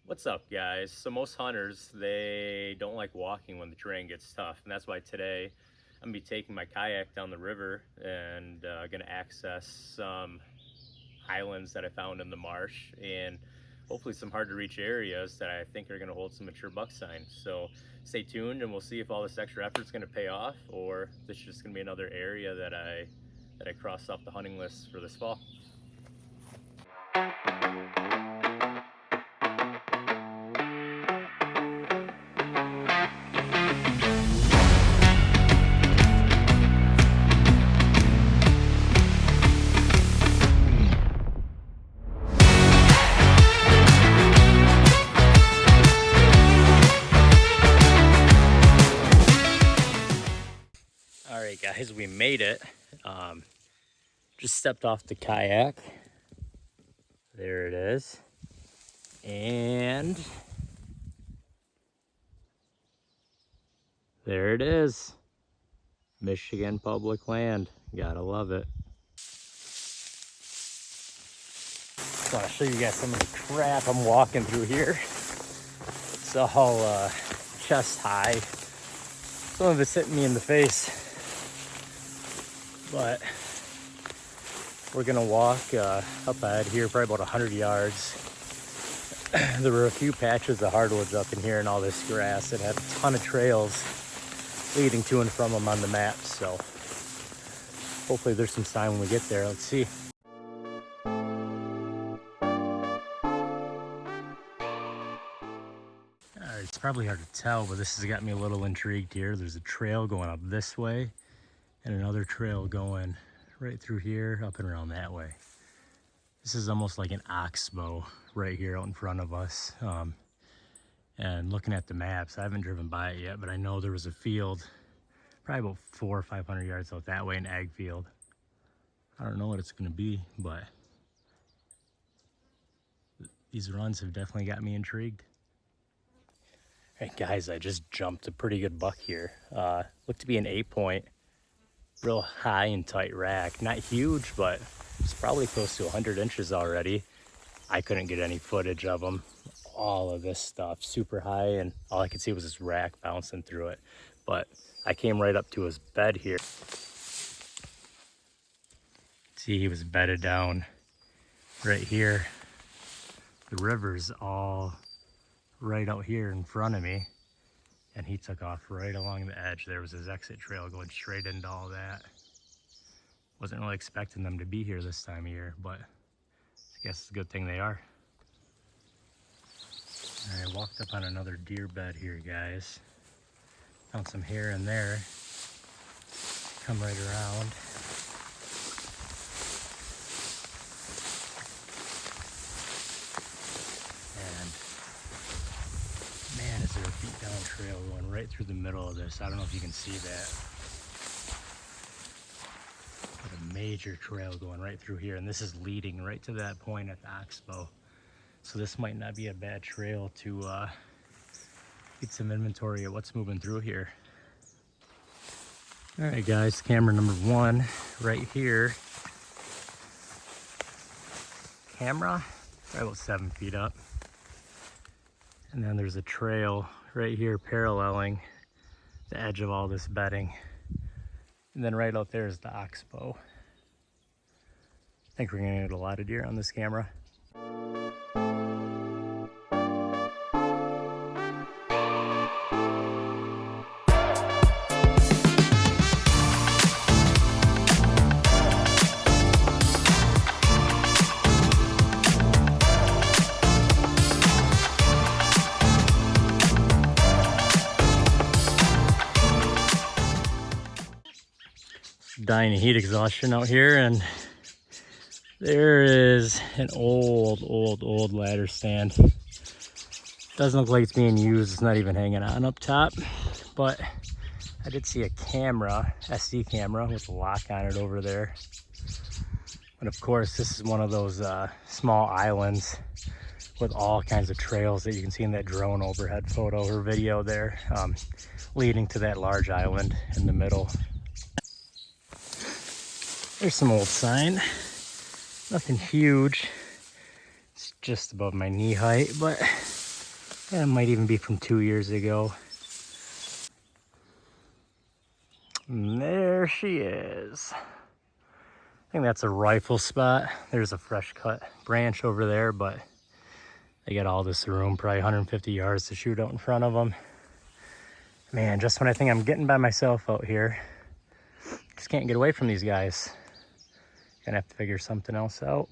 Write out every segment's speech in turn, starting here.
What's up, guys? So most hunters, they don't like walking when the terrain gets tough, and that's why today I'm gonna be taking my kayak down the river and gonna access some islands that I found in the marsh and hopefully some hard to reach areas that I think are gonna hold some mature buck sign. So stay tuned and we'll see if all this extra effort's gonna pay off or this is just gonna be another area that I cross off the hunting list for this fall. All right, guys, we made it. Just stepped off the kayak. There it is. And there it is. Michigan public land. Gotta love it. So I'll show you guys some of the crap I'm walking through here. It's all chest high. Some of it's hitting me in the face. But we're gonna walk up ahead here, probably about 100 yards. There were a few patches of hardwoods up in here and all this grass. It had a ton of trails leading to and from them on the map. So hopefully there's some sign when we get there. Let's see. It's probably hard to tell, but this has got me a little intrigued here. There's a trail going up this way and another trail going right through here, up and around that way. This is almost like an oxbow right here out in front of us. And looking at the maps, I haven't driven by it yet, but I know there was a field probably about 400 or 500 yards out that way, an ag field. I don't know what it's gonna be, but these runs have definitely got me intrigued. All right, guys, I just jumped a pretty good buck here. Looked to be an 8-point, real high and tight rack. Not huge, but it's probably close to 100 inches already. I couldn't get any footage of him. All of this stuff super high, and all I could see was this rack bouncing through it. But I came right up to his bed here. See, he was bedded down right here. The river's all right out here in front of me, and he took off right along the edge. There was his exit trail going straight into all that. Wasn't really expecting them to be here this time of year, but I guess it's a good thing they are. All right, walked up on another deer bed here, guys. Found some hair in there. Come right around. And man, is there a beat down trail going right through the middle of this. I don't know if you can see that. But a major trail going right through here, and this is leading right to that point at the oxbow. So this might not be a bad trail to get some inventory of what's moving through here. All right, guys, camera number 1 right here. Camera, probably about 7 feet up. And then there's a trail right here paralleling the edge of all this bedding. And then right out there is the oxbow. I think we're gonna get a lot of deer on this camera. Dying of heat exhaustion out here, and there is an old ladder stand. Doesn't look like it's being used. It's not even hanging on up top, but I did see a camera, SD camera with a lock on it over there. And of course, this is one of those small islands with all kinds of trails that you can see in that drone overhead photo or video there, leading to that large island in the middle. There's some old sign. Nothing huge. It's just above my knee height, but It might even be from 2 years ago. And there she is. I think that's a rifle spot. There's a fresh cut branch over there, but they got all this room, probably 150 yards to shoot out in front of them. Man, just when I think I'm getting by myself out here, just can't get away from these guys. Gonna have to figure something else out.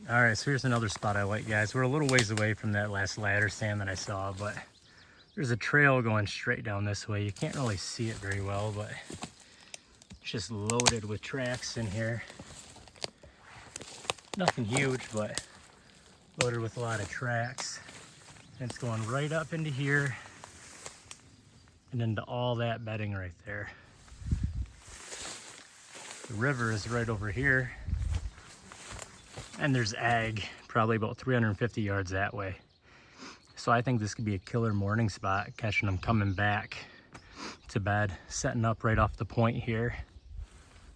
All right, so here's another spot I like, guys. We're a little ways away from that last ladder stand that I saw, but there's a trail going straight down this way. You can't really see it very well, but it's just loaded with tracks in here. Nothing huge, but loaded with a lot of tracks. And it's going right up into here and into all that bedding right there. The river is right over here. And there's ag, probably about 350 yards that way. So I think this could be a killer morning spot, catching them coming back to bed, setting up right off the point here,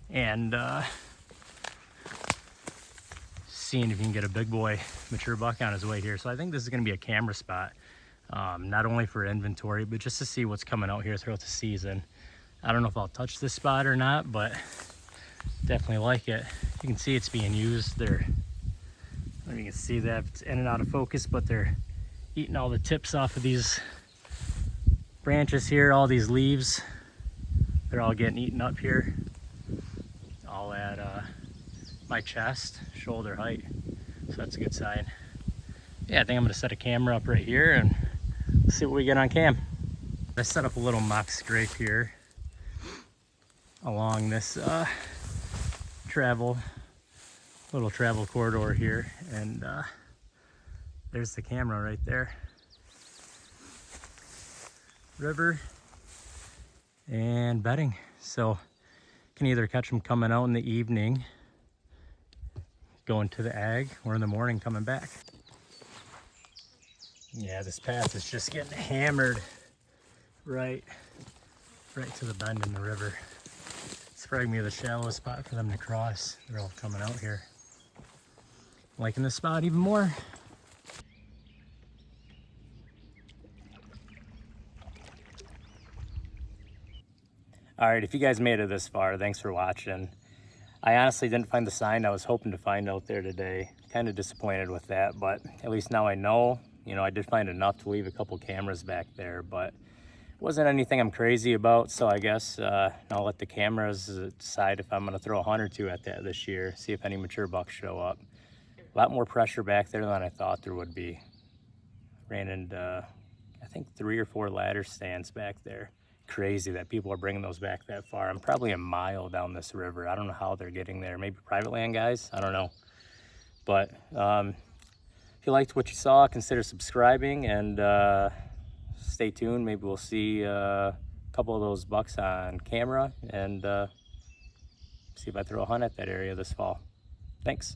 and seeing if you can get a big boy mature buck on his way here. So I think this is gonna be a camera spot, not only for inventory, but just to see what's coming out here throughout the season. I don't know if I'll touch this spot or not, but definitely like it. You can see it's being used. I don't know if you can see that, it's in and out of focus, but they're eating all the tips off of these branches here, all these leaves. They're all getting eaten up here. All at my chest, shoulder height. So that's a good sign. Yeah, I think I'm gonna set a camera up right here and see what we get on cam. I set up a little mock scrape here along this little travel corridor here, and there's the camera right there. River and bedding. So you can either catch them coming out in the evening, going to the ag, or in the morning coming back. Yeah, this path is just getting hammered right to the bend in the river. It's probably gonna be the shallowest spot for them to cross. They're all coming out here. Liking this spot even more. All right, if you guys made it this far, thanks for watching. I honestly didn't find the sign I was hoping to find out there today. Kind of disappointed with that, but at least now I know. You know, I did find enough to leave a couple cameras back there, but it wasn't anything I'm crazy about, so I guess I'll let the cameras decide if I'm gonna throw a hunt or two at that this year, see if any mature bucks show up. A lot more pressure back there than I thought there would be. Ran into, I think, 3 or 4 ladder stands back there. Crazy that people are bringing those back that far. I'm probably a mile down this river. I don't know how they're getting there. Maybe private land guys, I don't know. But if you liked what you saw, consider subscribing and stay tuned. Maybe we'll see a couple of those bucks on camera and see if I throw a hunt at that area this fall. Thanks.